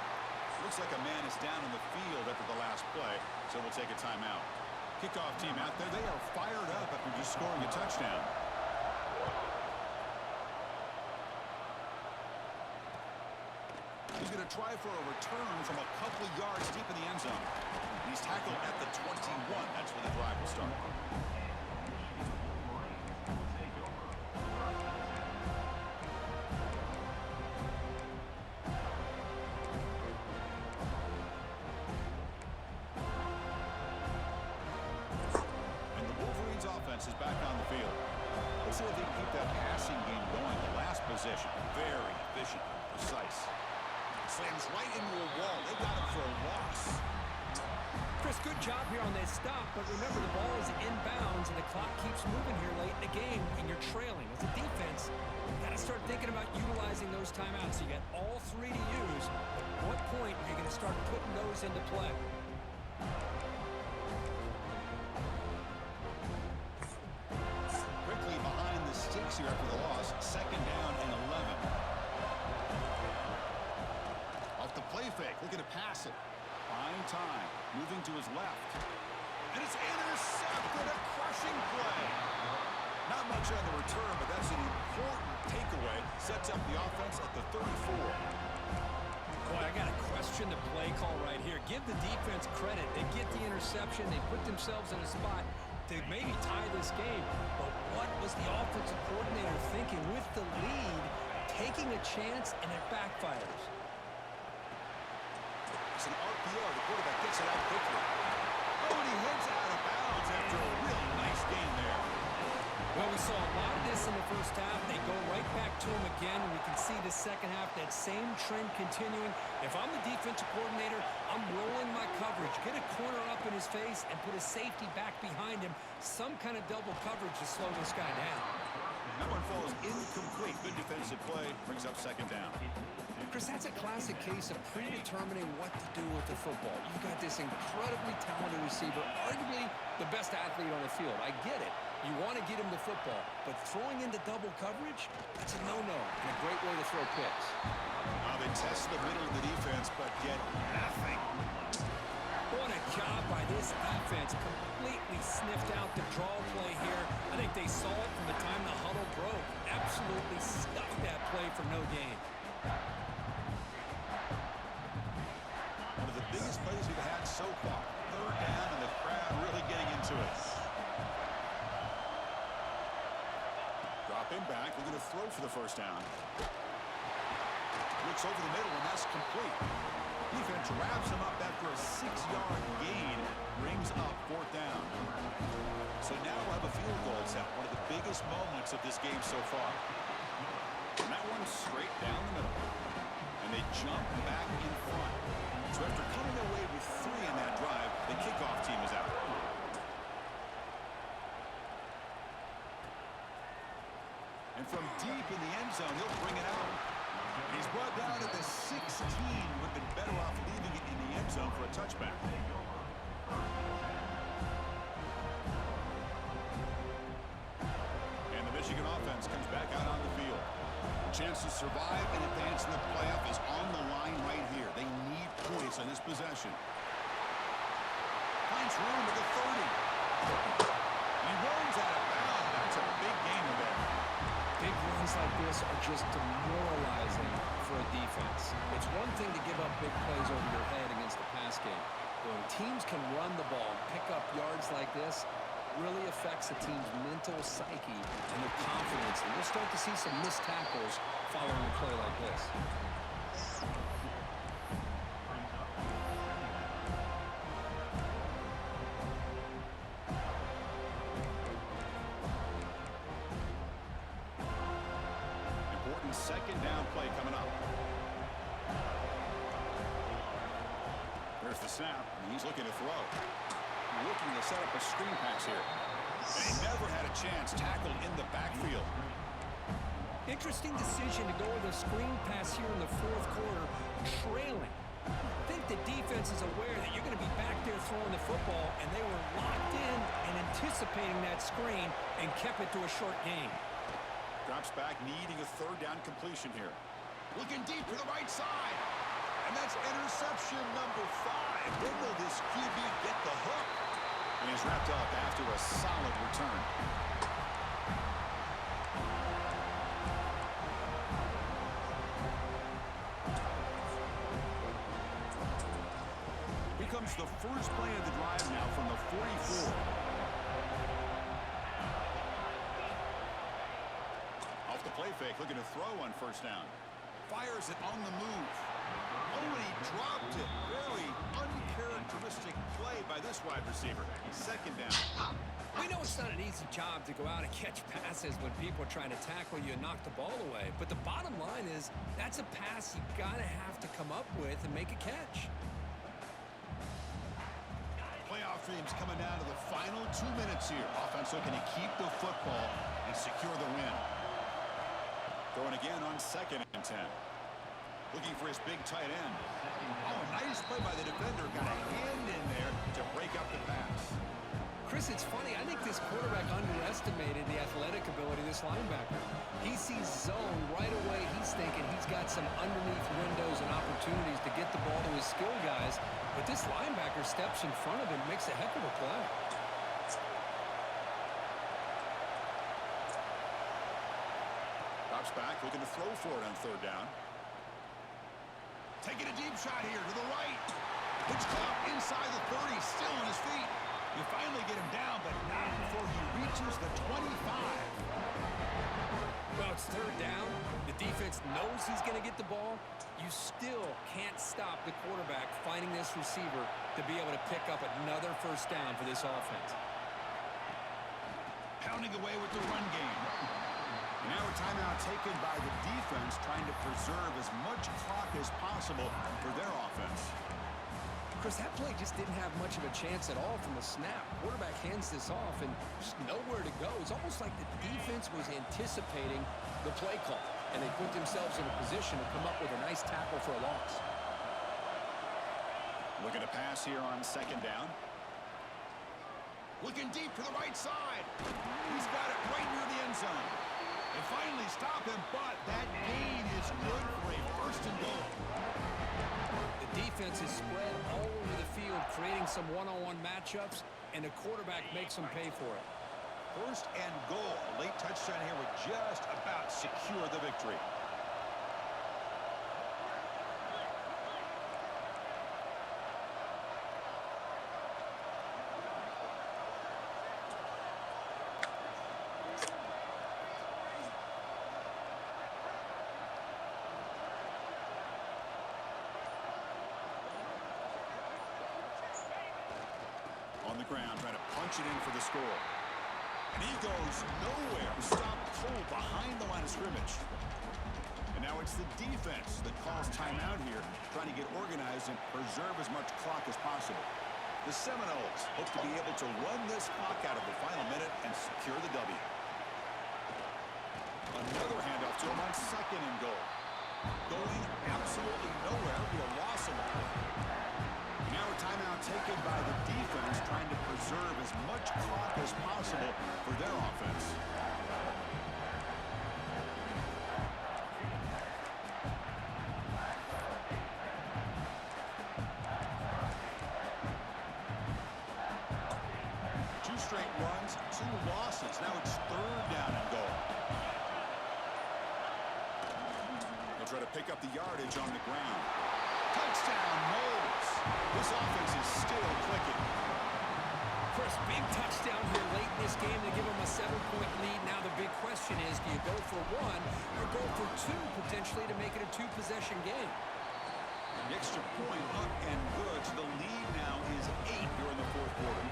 Looks like a man is down in the field after the last play, so we'll take a timeout. Kickoff team out there. They are fired up after just scoring a touchdown. He's going to try for a return from a couple of yards deep in the end zone. He's tackled at the 21. That's where the drive will start. And the Wolverines offense is back on the field. Let's see if they can keep that passing game going. The last possession, very efficient, precise. Slams right into a wall. They got him for a loss. Chris, good job here on that stop, but remember the ball is inbounds and the clock keeps moving here late in the game and you're trailing. As a defense, you got to start thinking about utilizing those timeouts. You got all 3 to use. At what point are you going to start putting those into play? Quickly behind the sticks here after the loss. Second down and 11. The play fake, looking to pass it. Fine time, moving to his left. And it's intercepted, a crushing play. Not much on the return, but that's an important takeaway. Sets up the offense at the 34. Boy, I got to question the play call right here. Give the defense credit. They get the interception. They put themselves in a spot to maybe tie this game. But what was the offensive coordinator thinking with the lead, taking a chance, and it backfires? It's an RPO. The quarterback gets it out quickly. Oh, and he heads out of bounds after a really nice game there. Well, we saw a lot of this in the first half. They go right back to him again, and we can see the second half, that same trend continuing. If I'm the defensive coordinator, I'm rolling my coverage. Get a corner up in his face and put a safety back behind him. Some kind of double coverage to slow this guy down. That one falls incomplete. Good defensive play. Brings up second down. Chris, that's a classic case of predetermining what to do with the football. You've got this incredibly talented receiver, arguably the best athlete on the field. I get it. You want to get him the football, but throwing into double coverage, that's a no-no and a great way to throw picks. They test the middle of the defense, but get nothing. What a job by this defense. Completely sniffed out the draw play here. I think they saw it from the time the huddle broke. Absolutely stuffed that play for no gain. One of the biggest plays we've had so far. Third down, and the crowd really getting into it. Drop him back. We're going to throw for the first down. Looks over the middle, and that's complete. Defense wraps him up after a 6-yard gain. Brings up fourth down. So now we'll have a field goal set, one of the biggest moments of this game so far. And that one's straight down the middle. And they jump back in front. So after coming away with 3 in that drive, the kickoff team is out. And from deep in the end zone, he'll bring it out. And he's brought down at the 16. Would have been better off leaving it in the end zone for a touchback. And the Michigan offense comes back out on the field. A chance to survive and advance in the playoff is on the line right here. They need points on this possession. Finds room at the 30. He runs out of bounds. That's a big gain there. Big runs like this are just demoralizing for a defense. It's one thing to give up big plays over your head against the pass game. But when teams can run the ball and pick up yards like this, really affects the team's mental psyche and their confidence. And we'll start to see some missed tackles following a play like this. Important second down play coming up. There's the snap, and he's looking to throw. Looking to set up a screen pass here. And he never had a chance tackled in the backfield. Interesting decision to go with a screen pass here in the fourth quarter, trailing. I think the defense is aware that you're going to be back there throwing the football, and they were locked in and anticipating that screen and kept it to a short gain. Drops back, needing a third down completion here. Looking deep to the right side. And that's interception number 5. When will this QB get the hook? And he's wrapped up after a solid return. Becomes the first play of the drive now from the 44. Off the play fake, looking to throw on first down. Fires it on the move. Oh, and he dropped it. Very uncharacteristic play by this wide receiver. Second down. We know it's not an easy job to go out and catch passes when people are trying to tackle you and knock the ball away. But the bottom line is that's a pass you got to have to come up with and make a catch. Playoff dreams coming down to the final 2 minutes here. Offense looking to keep the football and secure the win. Throwing again on 2nd and 10. Looking for his big tight end. Oh, a nice play by the defender. Got a hand in there to break up the pass. Chris, it's funny. I think this quarterback underestimated the athletic ability of this linebacker. He sees zone right away. He's thinking he's got some underneath windows and opportunities to get the ball to his skill guys. But this linebacker steps in front of him, makes a heck of a play. Drops back, looking to throw for it on 3rd down. Taking a deep shot here to the right. Pitch clock inside the 30, still on his feet. You finally get him down, but not before he reaches the 25. Well, it's 3rd down. The defense knows he's going to get the ball. You still can't stop the quarterback finding this receiver to be able to pick up another first down for this offense. Pounding away with the run game. And now a timeout taken by the defense, trying to preserve as much clock as possible for their offense. Chris, that play just didn't have much of a chance at all from the snap. Quarterback hands this off and just nowhere to go. It's almost like the defense was anticipating the play call, and they put themselves in a position to come up with a nice tackle for a loss. Looking to pass here on 2nd down. Looking deep to the right side. He's got it right near the end zone. They finally stop him, but that gain is good for a 1st and goal. The defense is spread all over the field, creating some one-on-one matchups, and the quarterback makes them pay for it. 1st and goal. Late touchdown here would just about secure the victory. On the ground, trying to punch it in for the score. And he goes nowhere. Stopped cold behind the line of scrimmage. And now it's the defense that calls timeout here, trying to get organized and preserve as much clock as possible. The Seminoles hope to be able to run this clock out of the final minute and secure the W. Another handoff to him on 2nd and goal. Going absolutely nowhere. Be a loss of the play. Now a timeout taken by the defense, trying to preserve as much clock as possible for their offense. Two straight runs, 2 losses. Now it's 3rd down and goal. They'll try to pick up the yardage on the ground. Touchdown, Moles. This offense is still clicking. Chris, big touchdown here late in this game to give them a 7-point lead. Now the big question is, do you go for 1 or go for 2 potentially to make it a 2-possession game? The extra point up and good. So the lead now is 8 here in the 4th quarter.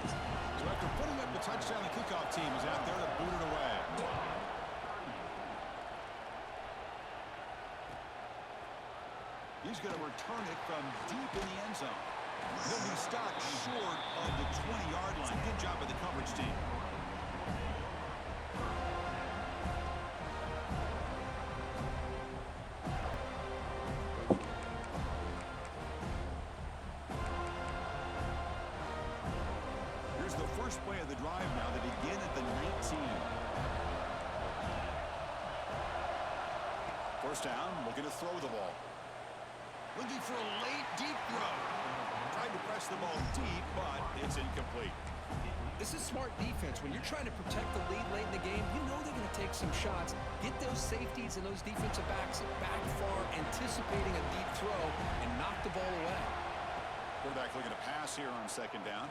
So after putting up the touchdown, the kickoff team is out there to boot it away. He's going to return it from deep in the end zone. He'll be stopped short of the 20-yard line. Good job by the coverage team. Here's the first play of the drive now. They begin at the 19. First down, looking to throw the ball. Looking for a late, deep throw. Tried to press the ball deep, but it's incomplete. This is smart defense. When you're trying to protect the lead late in the game, you know they're going to take some shots. Get those safeties and those defensive backs back far, anticipating a deep throw, and knock the ball away. Quarterback looking to pass here on 2nd down.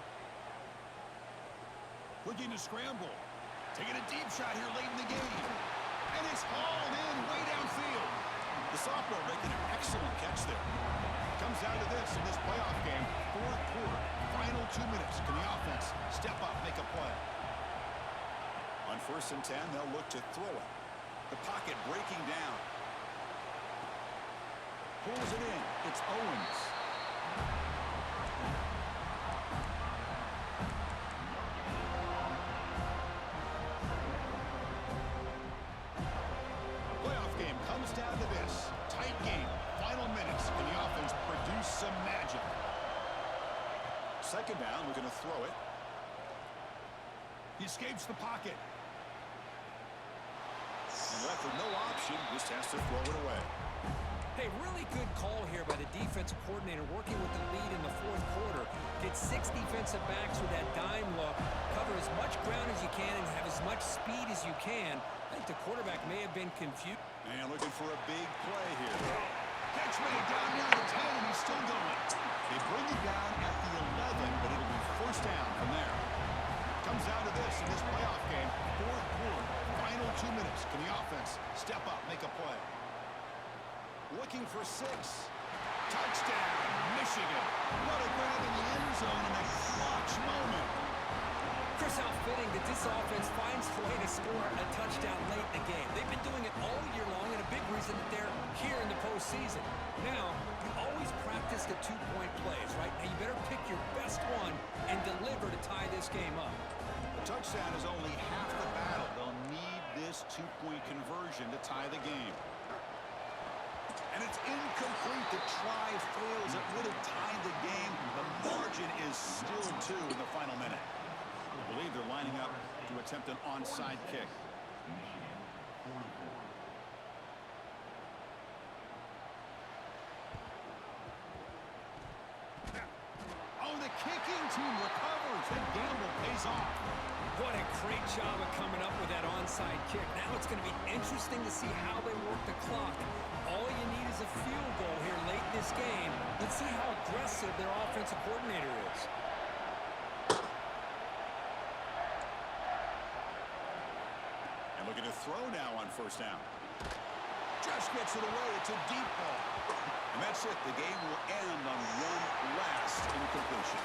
Looking to scramble. Taking a deep shot here late in the game. And it's hauled in way downfield. The sophomore making an excellent catch there. Comes down to this in this playoff game. 4th quarter, final 2 minutes. Can the offense step up, make a play? On 1st and 10, they'll look to throw it. The pocket breaking down. Pulls it in. It's Owens. Down to this. Tight game. Final minutes. Can the offense produce some magic? 2nd down. We're going to throw it. He escapes the pocket. And left with no option. Just has to throw it away. Hey, really good call here by the defensive coordinator working with the lead in the 4th quarter. Get 6 defensive backs with that dime look. Cover as much ground as you can and have as much speed as you can. I think the quarterback may have been confused. And looking for a big play here. Catch made down near the 10, and he's still going. They bring it down at the 11, but it'll be 1st down from there. Comes down to this in this playoff game. 4th quarter, final 2 minutes. Can the offense step up, make a play? Looking for 6. Touchdown, Michigan. What a grab in the end zone in a clutch moment. Chris, how fitting that this offense finds a way to score a touchdown late in the game. They've been doing it all year long, and a big reason that they're here in the postseason. Now, you always practice the 2-point plays, right? Now, you better pick your best one and deliver to tie this game up. The touchdown is only half the battle. They'll need this 2-point conversion to tie the game. And it's incomplete. The try fails. It would have tied the game. The margin is still 2 in the final minute. I believe they're lining up to attempt an onside kick. Oh, the kicking team recovers. The gamble pays off. What a great job of coming up with that onside kick. Now it's going to be interesting to see how they work the clock. All you need is a field goal here late in this game. Let's see how aggressive their offensive coordinator is. And looking to throw now on 1st down. Just gets it away. It's a deep ball. And that's it. The game will end on one last incompletion.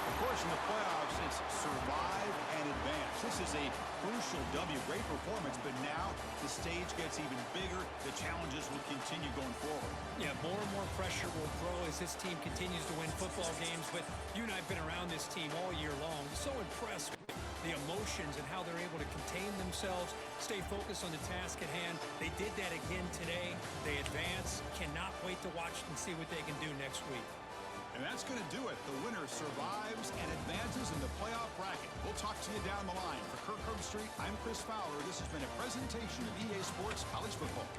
Of course, in the playoffs, it's survive and advance. This is a crucial W. Great performance, but now the stage gets even bigger. The challenges will continue going forward. Yeah, more and more pressure will grow as this team continues to win football games. But you and I have been around this team all year long. So impressed with the emotions and how they're able to contain themselves, stay focused on the task at hand. They did that again today. They advance. Cannot wait to watch and see what they can do next week. And that's going to do it. The winner survives and advances in the playoff bracket. We'll talk to you down the line. For Kirk Herbstreit, I'm Chris Fowler. This has been a presentation of EA Sports College Football.